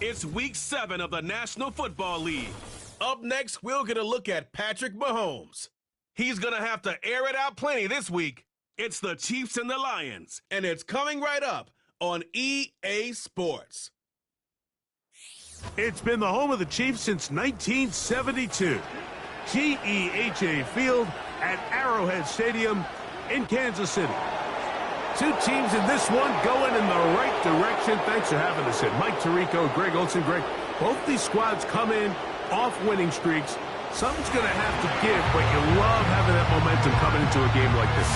It's Week 7 of the National Football League. Up next, we'll get a look at Patrick Mahomes. He's going to have to air it out plenty this week. It's the Chiefs and the Lions, and it's coming right up on EA Sports. It's been the home of the Chiefs since 1972. GEHA Field at Arrowhead Stadium in Kansas City. Two teams in this one going in the right direction. Thanks for having us in. Mike Tirico, Greg Olson. Greg, both these squads come in off winning streaks. Something's going to have to give, but you love having that momentum coming into a game like this.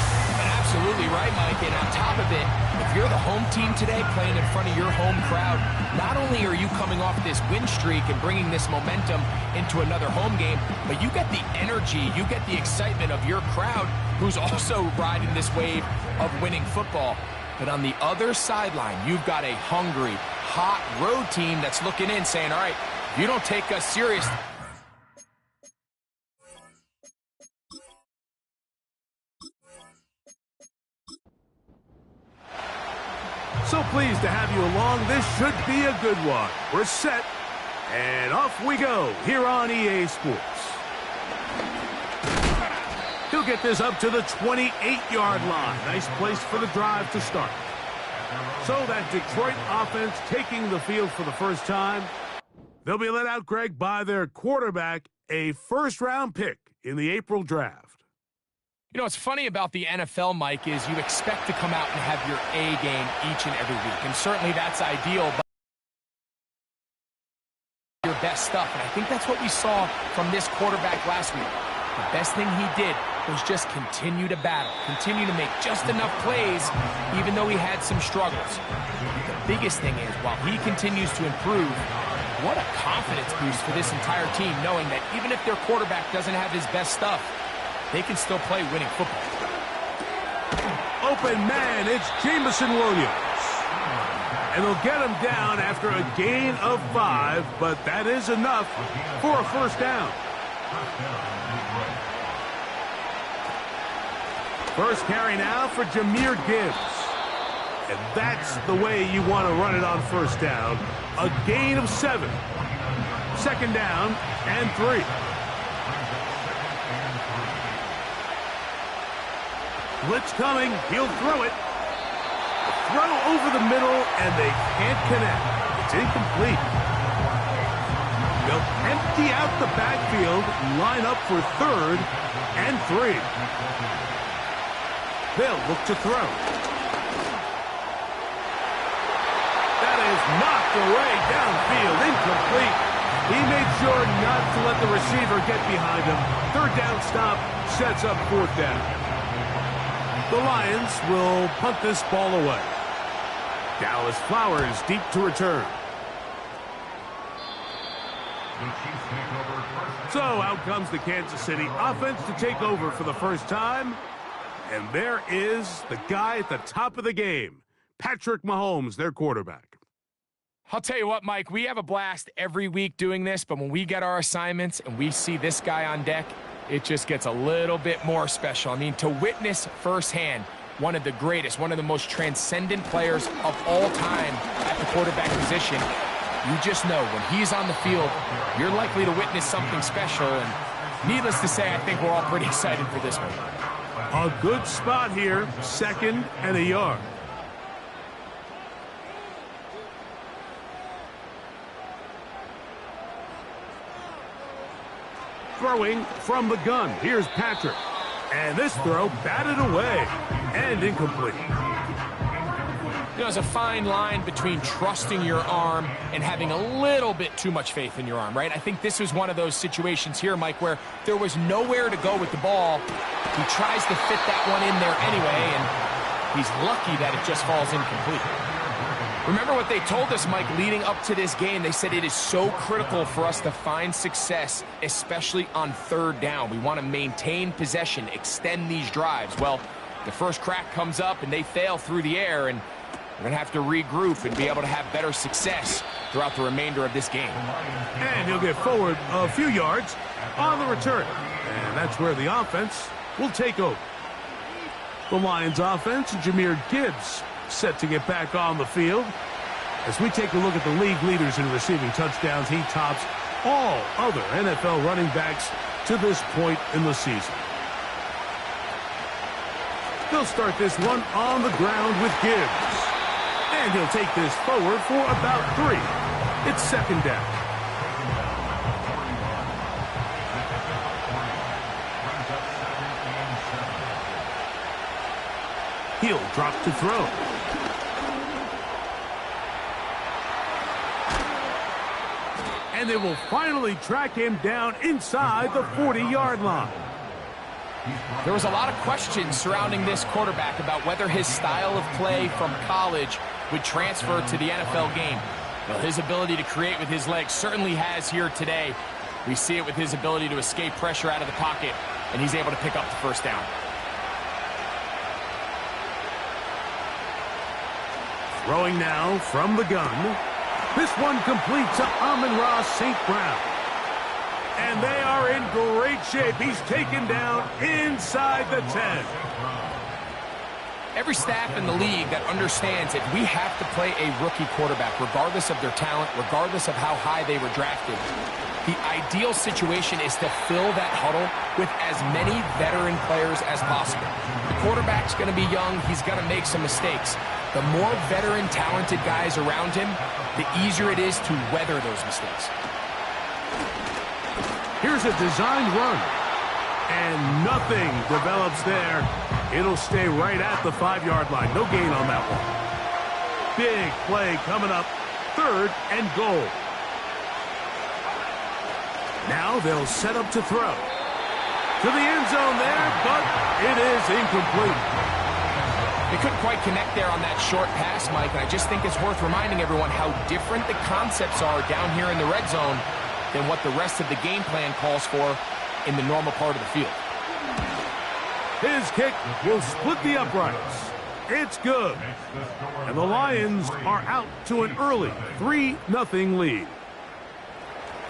Absolutely right, Mike. And on top of it, if you're the home team today playing in front of your home crowd, not only are you coming off this win streak and bringing this momentum into another home game, but you get the energy, you get the excitement of your crowd who's also riding this wave of winning football. But on the other sideline, you've got a hungry, hot road team that's looking in saying, all right, if you don't take us serious, So pleased to have you along. This should be a good one. We're set, and off we go here on EA Sports. He'll get this up to the 28-yard line. Nice place for the drive to start. So that Detroit offense taking the field for the first time. They'll be let out, Greg, by their quarterback, a first-round pick in the April draft. You know, what's funny about the NFL, Mike, is you expect to come out and have your A game each and every week. And certainly that's ideal, but your best stuff. And I think that's what we saw from this quarterback last week. The best thing he did was just continue to battle, continue to make just enough plays, even though he had some struggles. The biggest thing is, while he continues to improve, what a confidence boost for this entire team, knowing that even if their quarterback doesn't have his best stuff, they can still play winning football. Open man, it's Jameson Williams. And they'll get him down after a gain of 5, but that is enough for a first down. First carry now for Jahmyr Gibbs. And that's the way you want to run it on first down. A gain of 7. Second down and 3. Blitz coming. He'll throw it. A throw over the middle, and they can't connect. It's incomplete. They'll empty out the backfield, line up for 3rd and 3. They'll look to throw. That is knocked away downfield, incomplete. He made sure not to let the receiver get behind him. Third down stop sets up 4th down. The Lions will punt this ball away. Dallas Flowers deep to return. So out comes the Kansas City offense to take over for the first time. And there is the guy at the top of the game, Patrick Mahomes, their quarterback. I'll tell you what, Mike, we have a blast every week doing this, but when we get our assignments and we see this guy on deck, it just gets a little bit more special. I mean, to witness firsthand one of the greatest, one of the most transcendent players of all time at the quarterback position, you just know when he's on the field, you're likely to witness something special. And needless to say, I think we're all pretty excited for this one. A good spot here, 2nd and a yard. Throwing from the gun. Here's Patrick. And this throw batted away and incomplete. You know, there's a fine line between trusting your arm and having a little bit too much faith in your arm, right? I think this was one of those situations here, Mike, where there was nowhere to go with the ball. He tries to fit that one in there anyway, and he's lucky that it just falls incomplete. Remember what they told us, Mike, leading up to this game. They said it is so critical for us to find success, especially on 3rd down. We want to maintain possession, extend these drives. Well, the first crack comes up, and they fail through the air, and we're going to have to regroup and be able to have better success throughout the remainder of this game. And he'll get forward a few yards on the return. And that's where the offense will take over. The Lions offense, Jahmyr Gibbs, set to get back on the field. As we take a look at the league leaders in receiving touchdowns, he tops all other NFL running backs to this point in the season. They'll start this one on the ground with Gibbs. And he'll take this forward for about 3. It's second down. He'll drop to throw. And they will finally track him down inside the 40-yard line. There was a lot of questions surrounding this quarterback about whether his style of play from college would transfer to the NFL game. Well, his ability to create with his legs certainly has here today. We see it with his ability to escape pressure out of the pocket, and he's able to pick up the first down. Throwing now from the gun. This one complete to Amon-Ra St. Brown. And they are in great shape. He's taken down inside the 10. Every staff in the league that understands that we have to play a rookie quarterback, regardless of their talent, regardless of how high they were drafted. The ideal situation is to fill that huddle with as many veteran players as possible. The quarterback's going to be young. He's going to make some mistakes. The more veteran, talented guys around him, the easier it is to weather those mistakes. Here's a designed run. And nothing develops there. It'll stay right at the 5-yard line. No gain on that one. Big play coming up. 3rd and goal. Now they'll set up to throw. To the end zone there, but it is incomplete. They couldn't quite connect there on that short pass, Mike, and I just think it's worth reminding everyone how different the concepts are down here in the red zone than what the rest of the game plan calls for in the normal part of the field. His kick will split the uprights. It's good. And the Lions are out to an early 3-0 lead.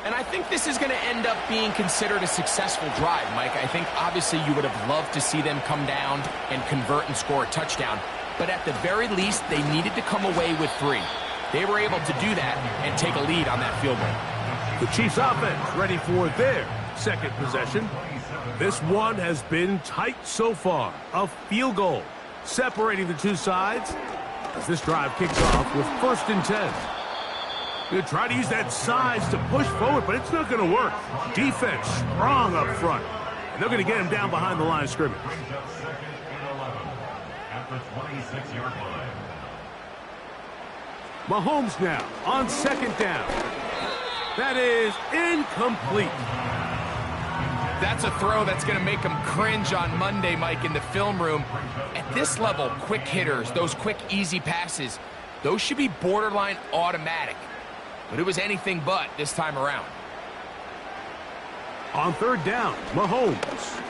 And I think this is going to end up being considered a successful drive, Mike. I think obviously you would have loved to see them come down and convert and score a touchdown. But at the very least, they needed to come away with 3. They were able to do that and take a lead on that field goal. The Chiefs offense ready for their second possession. This one has been tight so far. A field goal separating the two sides as this drive kicks off with 1st and 10. Going to try to use that size to push forward, but it's not going to work. Defense strong up front. And they're going to get him down behind the line of scrimmage. Mahomes now on 2nd down. That is incomplete. That's a throw that's going to make them cringe on Monday, Mike, in the film room. At this level, quick hitters, those quick, easy passes, those should be borderline automatic. But it was anything but this time around. On 3rd down, Mahomes.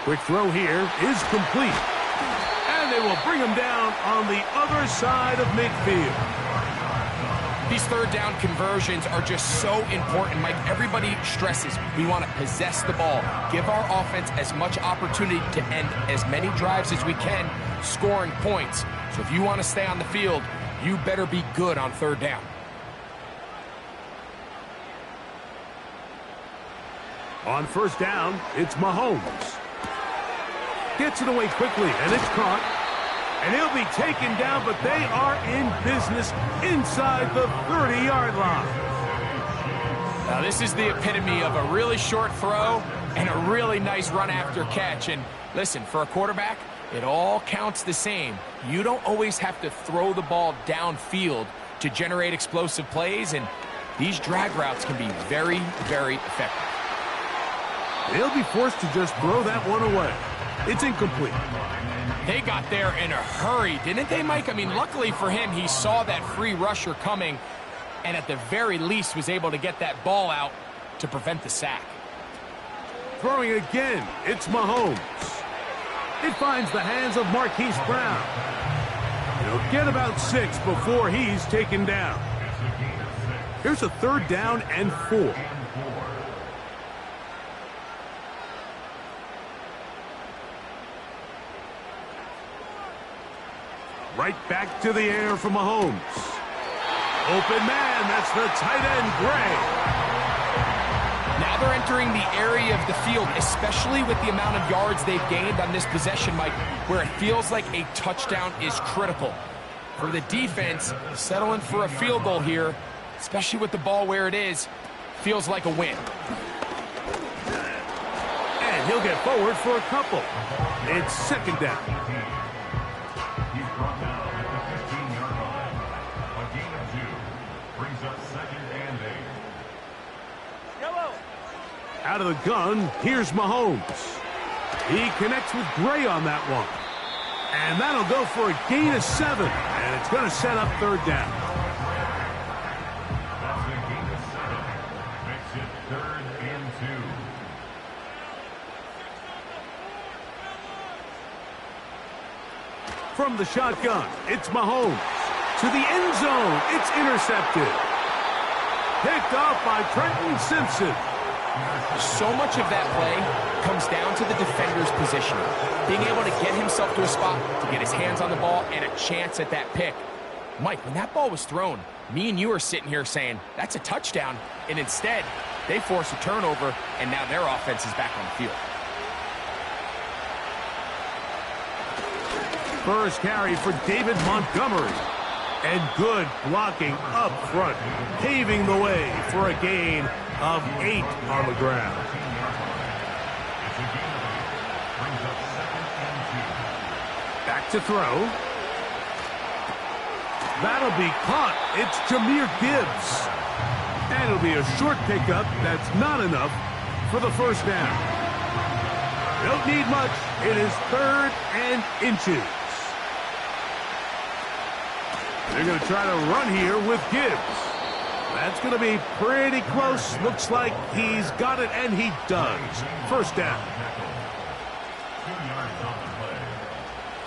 Quick throw here is complete. And they will bring him down on the other side of midfield. These 3rd down conversions are just so important, Mike. Everybody stresses we want to possess the ball, give our offense as much opportunity to end as many drives as we can, scoring points. So if you want to stay on the field, you better be good on 3rd down. On 1st down, it's Mahomes. Gets it away quickly, and it's caught. And he'll be taken down, but they are in business inside the 30-yard line. Now, this is the epitome of a really short throw and a really nice run after catch. And listen, for a quarterback, it all counts the same. You don't always have to throw the ball downfield to generate explosive plays, and these drag routes can be very, very effective. They'll be forced to just throw that one away. It's incomplete. They got there in a hurry, didn't they, Mike? I mean, luckily for him, he saw that free rusher coming and at the very least was able to get that ball out to prevent the sack. Throwing again, it's Mahomes. It finds the hands of Marquise Brown. He'll get about 6 before he's taken down. Here's a 3rd down and 4. Right back to the air for Mahomes. Open man, that's the tight end, Gray. Now they're entering the area of the field, especially with the amount of yards they've gained on this possession, Mike, where it feels like a touchdown is critical. For the defense, settling for a field goal here, especially with the ball where it is, feels like a win. And he'll get forward for a couple. It's second down. He's brought down at the 15-yard line. A gain of 2 brings up 2nd and 8. Out of the gun, here's Mahomes. He connects with Gray on that one. And that'll go for a gain of 7. And it's going to set up third down. That's a gain of 7. Makes it 3rd and 2. From the shotgun, it's Mahomes. To the end zone, it's intercepted. Picked off by Trenton Simpson. So much of that play comes down to the defender's positioning. Being able to get himself to a spot, to get his hands on the ball, and a chance at that pick. Mike, when that ball was thrown, me and you are sitting here saying, that's a touchdown. And instead, they force a turnover, and now their offense is back on the field. First carry for David Montgomery. And good blocking up front, paving the way for a gain of 8 on the ground. Back to throw. That'll be caught. It's Jahmyr Gibbs. And it'll be a short pickup that's not enough for the first down. Don't need much. It is 3rd and inches. They're going to try to run here with Gibbs. That's going to be pretty close. Looks like he's got it, and he does. First down. 2 yards on the play.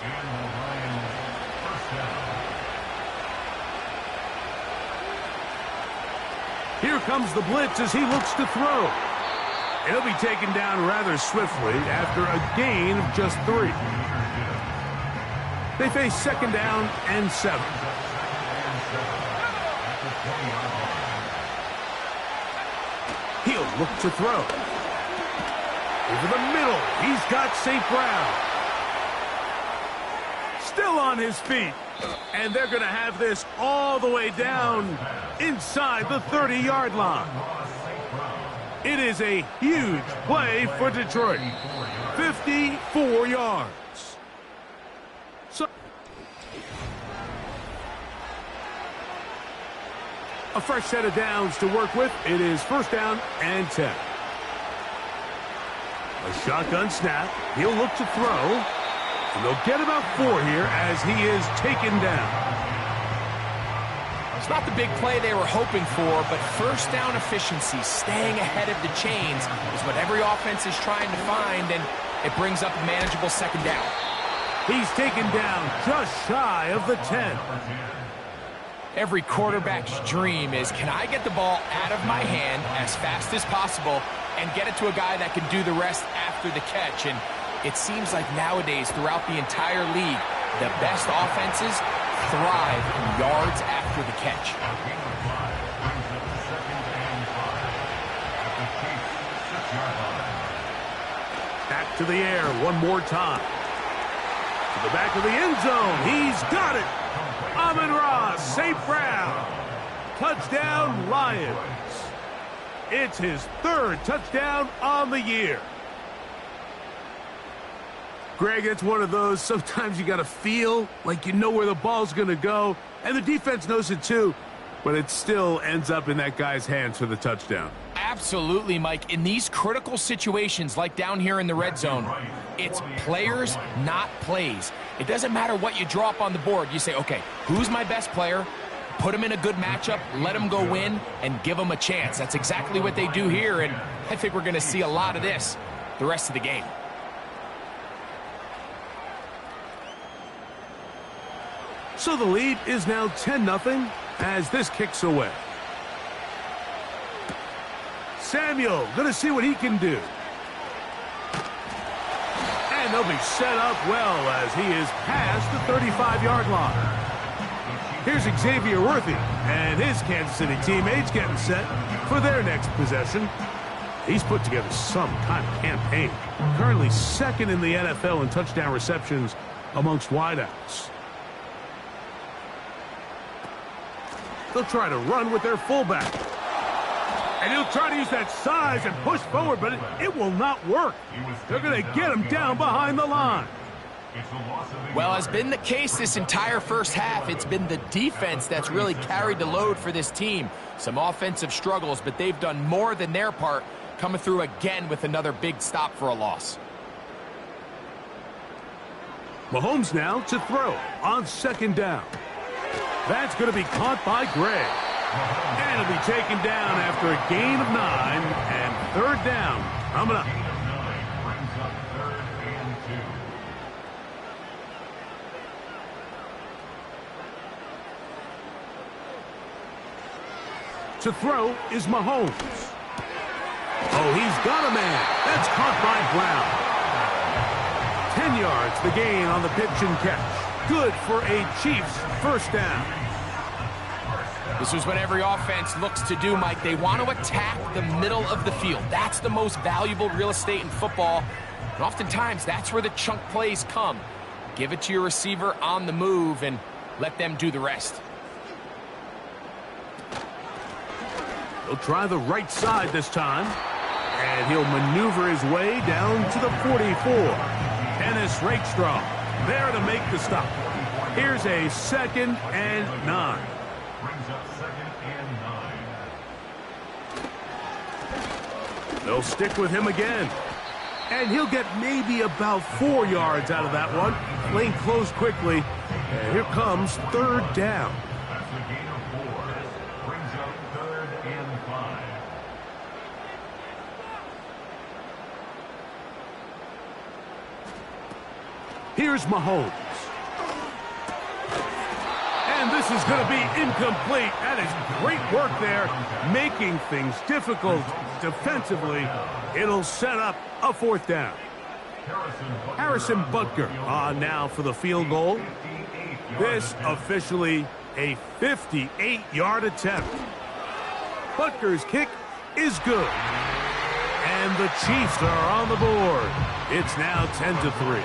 And the Lions first down. Here comes the blitz as he looks to throw. He'll be taken down rather swiftly after a gain of just 3. They face second down and 7. He'll look to throw. Over the middle, he's got St. Brown. Still on his feet. And they're going to have this all the way down inside the 30-yard line. It is a huge play for Detroit. 54 yards. So a fresh set of downs to work with. It is first down and 10. A shotgun snap. He'll look to throw. And they'll get about 4 here as he is taken down. It's not the big play they were hoping for, but first down efficiency, staying ahead of the chains, is what every offense is trying to find, and it brings up a manageable second down. He's taken down just shy of the 10. Every quarterback's dream is, can I get the ball out of my hand as fast as possible and get it to a guy that can do the rest after the catch? And it seems like nowadays, throughout the entire league, the best offenses thrive in yards after the catch. Back to the air one more time. To the back of the end zone. He's got it. Amon-Ra St. Brown. Touchdown, Lions. It's his 3rd touchdown on the year. Greg, it's one of those, sometimes you got to feel like you know where the ball's going to go, and the defense knows it too, but it still ends up in that guy's hands for the touchdown. Absolutely, Mike. In these critical situations, like down here in the red zone, it's players, not plays. It doesn't matter what you draw up on the board. You say, okay, who's my best player? Put him in a good matchup, let him go win, and give him a chance. That's exactly what they do here, and I think we're going to see a lot of this the rest of the game. So the lead is now 10-0 as this kicks away. Samuel going to see what he can do. And they'll be set up well as he is past the 35-yard line. Here's Xavier Worthy and his Kansas City teammates getting set for their next possession. He's put together some kind of campaign. Currently second in the NFL in touchdown receptions amongst wideouts. They'll try to run with their fullback. And he'll try to use that size and push forward, but it will not work. They're going to get him down behind the line. Well, has been the case this entire first half. It's been the defense that's really carried the load for this team. Some offensive struggles, but they've done more than their part, coming through again with another big stop for a loss. Mahomes now to throw on second down. That's going to be caught by Gray. And it'll be taken down after a gain of 9 and third down coming up. To throw is Mahomes. Oh, he's got a man. That's caught by Brown. 10 yards the gain on the pitch and catch. Good for a Chiefs first down. This is what every offense looks to do, Mike. They want to attack the middle of the field. That's the most valuable real estate in football. And oftentimes, that's where the chunk plays come. Give it to your receiver on the move and let them do the rest. He'll try the right side this time. And he'll maneuver his way down to the 44. Dennis Rakestraw there to make the stop. Here's a 2nd and 9. Brings up 2nd and 9. They'll stick with him again. And he'll get maybe about 4 yards out of that one. Playing close quickly. And here comes third down. That's a gain of 4. Brings up 3rd and 5. Here's Mahomes. And this is going to be incomplete. That is great work there, making things difficult defensively. It'll set up a 4th down. Harrison Butker on now for the field goal. This officially a 58-yard attempt. Butker's kick is good. And the Chiefs are on the board. It's now 10-3.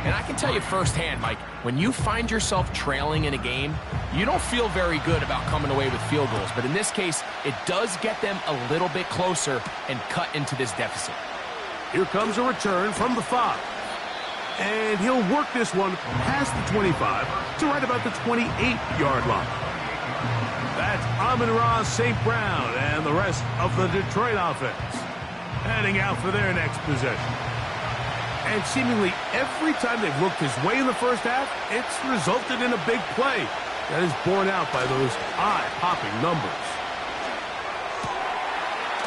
And I can tell you firsthand, Mike, when you find yourself trailing in a game, you don't feel very good about coming away with field goals. But in this case, it does get them a little bit closer and cut into this deficit. Here comes a return from the 5. And he'll work this one past the 25 to right about the 28-yard line. That's Amon-Ra St. Brown and the rest of the Detroit offense heading out for their next possession. And seemingly every time they've looked his way in the first half, it's resulted in a big play that is borne out by those eye-popping numbers.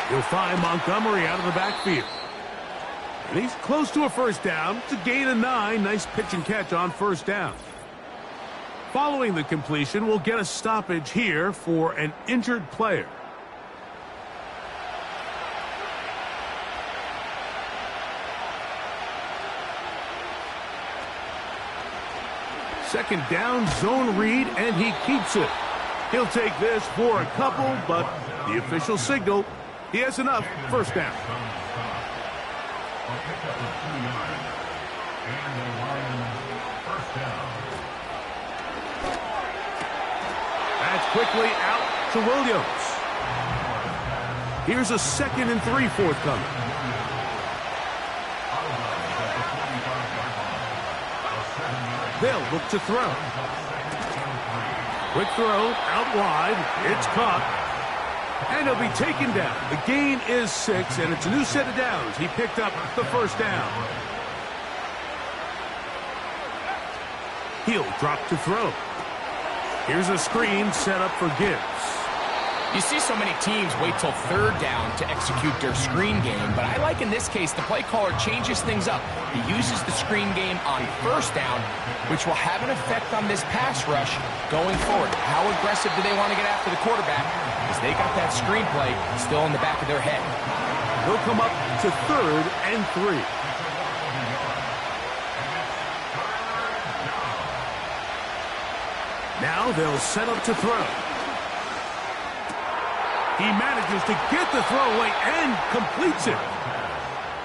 He'll find Montgomery out of the backfield. And he's close to a first down. It's a gain of 9. Nice pitch and catch on first down. Following the completion, we'll get a stoppage here for an injured player. Second down, zone read, and he keeps it. He'll take this for a couple, but the official signal, he has enough. First down. A pickup of 2 yards. And the Lions first down. That's quickly out to Williams. Here's a 2nd and 3 forthcoming. They'll look to throw. Quick throw, out wide. It's caught. And he'll be taken down. The gain is 6, and it's a new set of downs. He picked up the first down. He'll drop to throw. Here's a screen set up for Gibbs. You see so many teams wait till third down to execute their screen game, but I like in this case the play caller changes things up. He uses the screen game on first down, which will have an effect on this pass rush going forward. How aggressive do they want to get after the quarterback? Because they got that screen play still in the back of their head. They'll come up to 3rd and 3. Now they'll set up to throw. He manages to get the throw away and completes it.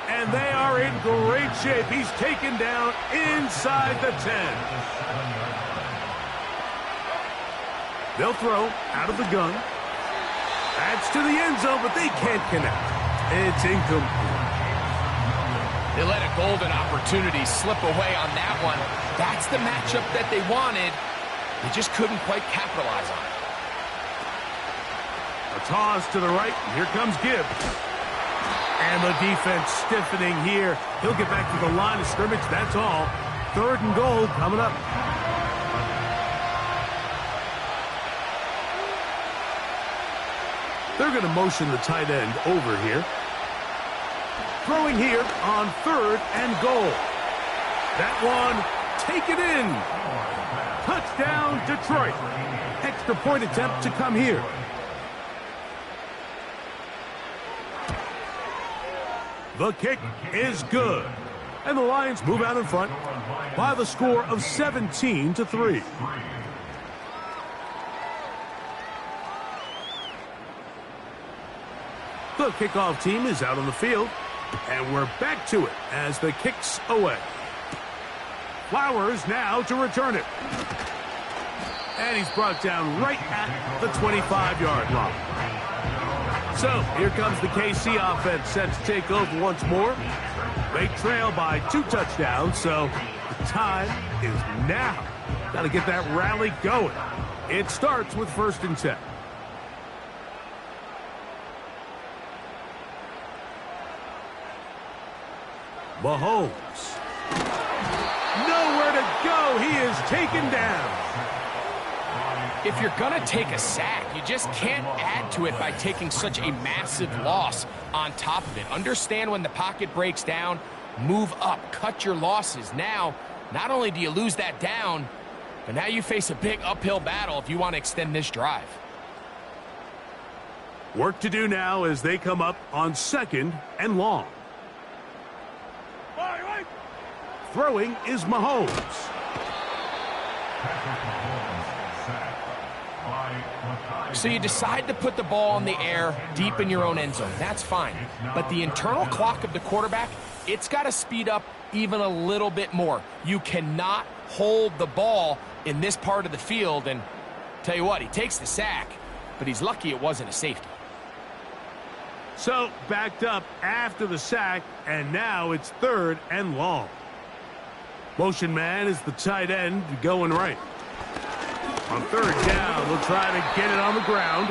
And they are in great shape. He's taken down inside the 10. They'll throw out of the gun. That's to the end zone, but they can't connect. It's incomplete. They let a golden opportunity slip away on that one. That's the matchup that they wanted. They just couldn't quite capitalize on it. A toss to the right. Here comes Gibbs. And the defense stiffening here. He'll get back to the line of scrimmage. That's all. 3rd and goal coming up. They're going to motion the tight end over here. Throwing here on 3rd and goal. That one taken in. Touchdown, Detroit. Extra point attempt to come here. The kick is good. And the Lions move out in front by the score of 17-3. The kickoff team is out on the field. And we're back to it as the kick's away. Flowers now to return it. And he's brought down right at the 25-yard line. So here comes the KC offense set to take over once more. They trail by 2 touchdowns, so the time is now. Got to get that rally going. It starts with 1st and 10. Mahomes. Nowhere to go. He is taken down. If you're going to take a sack, you just can't add to it by taking such a massive loss on top of it. Understand when the pocket breaks down, move up, cut your losses. Now, not only do you lose that down, but now you face a big uphill battle if you want to extend this drive. Work to do now as they come up on 2nd and long. Throwing is Mahomes. So you decide to put the ball in the air deep in your own end zone. That's fine. But the internal clock of the quarterback, it's got to speed up even a little bit more. You cannot hold the ball in this part of the field. And tell you what, he takes the sack, but he's lucky it wasn't a safety. So backed up after the sack, and now it's 3rd and long. Motion man is the tight end going right. On 3rd down, they'll try to get it on the ground.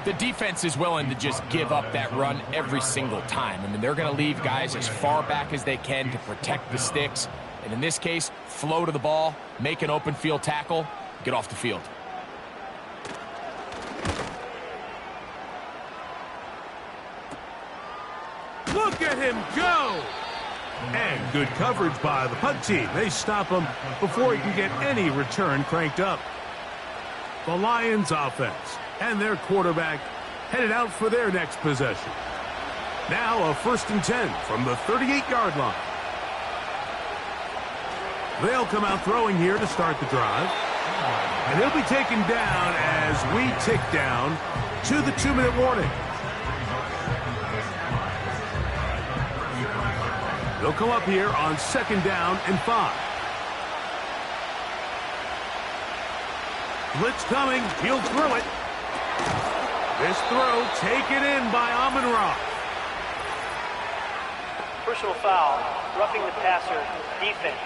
The defense is willing to just give up that run every single time. I mean, they're going to leave guys as far back as they can to protect the sticks. And in this case, flow to the ball, make an open field tackle, get off the field. Look at him go! And good coverage by the punt team. They stop him before he can get any return cranked up. The Lions offense and their quarterback headed out for their next possession. Now a 1st and 10 from the 38-yard line. They'll come out throwing here to start the drive. And he'll be taken down as we tick down to the 2-minute warning. They'll come up here on 2nd down and 5. Blitz coming. He'll throw it. This throw taken in by Amon-Ra. Personal foul. Roughing the passer. Defense.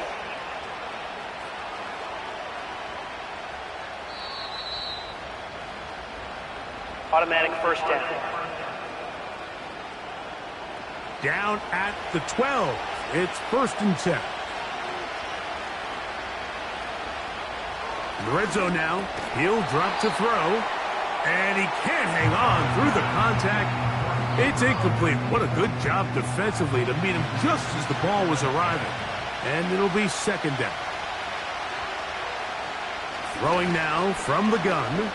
Automatic 1st down. Down at the 12. It's 1st and 10. In the red zone now. He'll drop to throw. And he can't hang on through the contact. It's incomplete. What a good job defensively to meet him just as the ball was arriving. And it'll be 2nd down. Throwing now from the gun.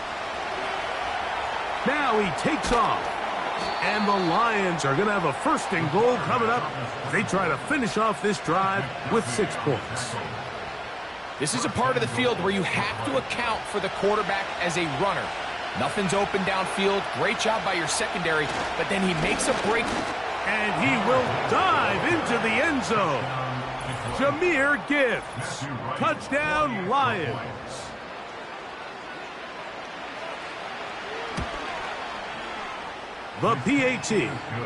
Now he takes off. And the Lions are going to have a 1st and goal coming up. They try to finish off this drive with 6 points. This is a part of the field where you have to account for the quarterback as a runner. Nothing's open downfield. Great job by your secondary, but then he makes a break. And he will dive into the end zone. Jahmyr Gibbs. Touchdown, Lions. The PAT,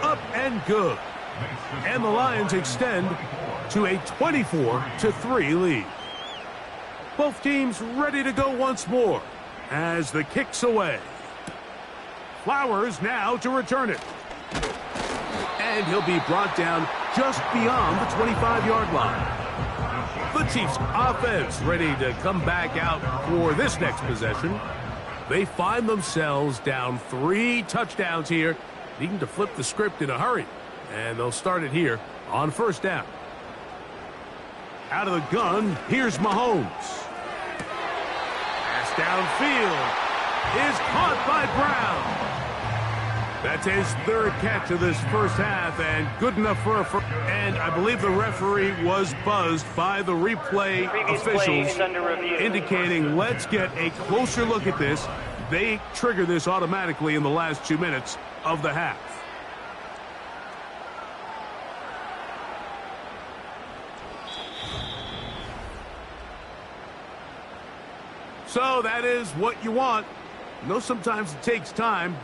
up and good. And the Lions extend to a 24-3 lead. Both teams ready to go once more as the kick's away. Flowers now to return it. And he'll be brought down just beyond the 25-yard line. The Chiefs offense ready to come back out for this next possession. They find themselves down 3 touchdowns here, needing to flip the script in a hurry. And they'll start it here on first down. Out of the gun, here's Mahomes. Pass downfield is caught by Brown. That's his 3rd catch of this first half, and good enough for a first. And I believe the referee was buzzed by the replay officials, indicating let's get a closer look at this. They trigger this automatically in the last 2 minutes of the half. So that is what you want. I know sometimes it takes time, but